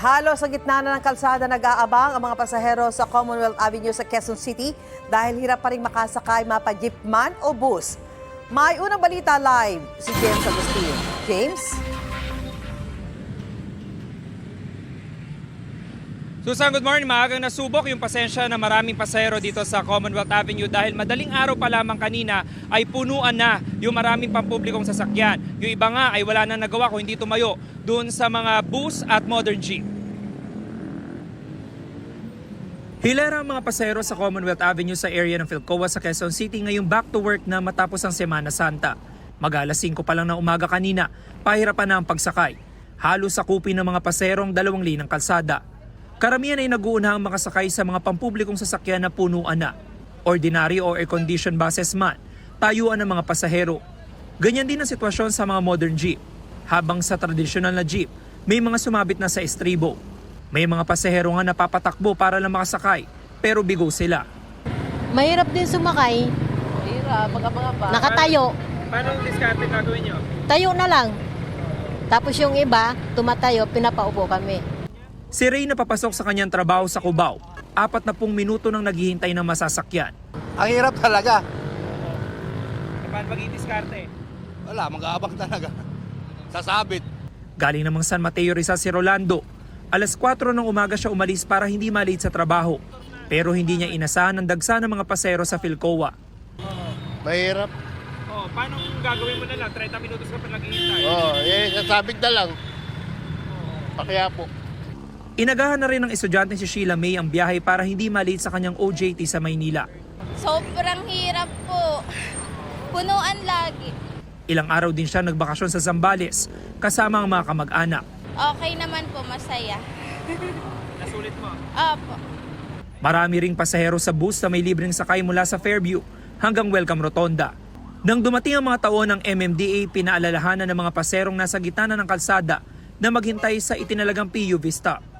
Halos sa gitna na ng kalsada nag-aabang ang mga pasahero sa Commonwealth Avenue sa Quezon City dahil hirap pa rin makasakay mapa-jeep man o bus. May unang balita live si James Agustin. James? Susan, good morning. Maagang nasubok yung pasensya na maraming pasahero dito sa Commonwealth Avenue dahil madaling araw pa lamang kanina ay punuan na yung maraming pampublikong sasakyan. Yung iba nga ay wala na nagawa kung hindi tumayo doon sa mga bus at modern jeep. Hilera ang mga pasahero sa Commonwealth Avenue sa area ng Philcoa sa Quezon City ngayong back to work na matapos ang Semana Santa. Mag-alas 5 pa lang ng umaga kanina, pahirapan na ang pagsakay. Halos sakupin ng mga pasahero ang 2 linang kalsada. Karamihan ay nag-uunahang makasakay sa mga pampublikong sasakyan na punuan na. Ordinary o air-conditioned buses man, tayuan ng mga pasahero. Ganyan din ang sitwasyon sa mga modern jeep. Habang sa tradisyonal na jeep, may mga sumabit na sa estribo. May mga pasahero nga napapatakbo para lang makasakay, pero bigo sila. Mahirap din sumakay. Mahirap, magkabanga. Nakatayo. Paano ang diskarte gagawin nyo? Tayo na lang. Tapos yung iba, tumatayo, pinapaupo kami. Si Ray napapasok sa kanyang trabaho sa Cubao. 40 minuto nang naghihintay ng masasakyan. Ang hirap talaga. Paano mag-i-diskarte? Wala, mag-aabang talaga. Sasabit. Galing namang San Mateo Rizal si Rolando. Alas 4 ng umaga siya umalis para hindi malate sa trabaho. Pero hindi niya inasahan ang dagsa ng mga pasahero sa Philcoa. Mahirap. Oh, paano gagawin mo na lang? 30 minutos ka pa naghihintay. Sasabit na lang. Pakaya po. Inagahan na rin ng estudyante si Sheila May ang biyahe para hindi malate sa kanyang OJT sa Maynila. Sobrang hirap po. Punuan lagi. Ilang araw din siya nagbakasyon sa Zambales kasama ang mga kamag-anak. Okay naman po, masaya. Nasulit mo? Opo. Marami ring pasahero sa bus na may libreng sakay mula sa Fairview hanggang Welcome Rotonda. Nang dumating ang mga taon ng MMDA, pinaalalahanan ng mga paserong nasa gitna ng kalsada na maghintay sa itinalagang PUV stop.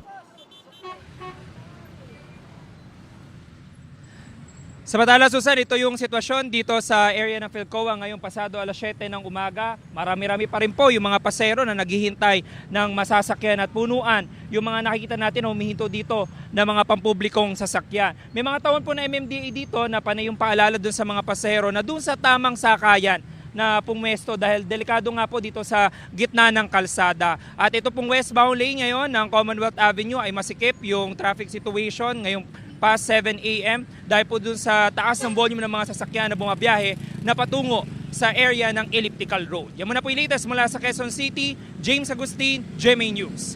Samantala, Susan, ito yung sitwasyon dito sa area ng Philcoa ngayong pasado alas 7 ng umaga. Marami-rami pa rin po yung mga pasahero na naghihintay ng masasakyan at punuan. Yung mga nakikita natin na humihinto dito na mga pampublikong sasakyan. May mga taon po na MMDA dito na panay yung paalala dun sa mga pasahero na dun sa tamang sakayan na pumwesto dahil delikado nga po dito sa gitna ng kalsada. At ito pong westbound lane ngayon ng Commonwealth Avenue ay masikip yung traffic situation ngayong past 7 a.m. dahil po dun sa taas ng volume ng mga sasakyan na bumabiyahe na patungo sa area ng Elliptical Road. Yan muna po yung latest mula sa Quezon City. James Agustin, GMA News.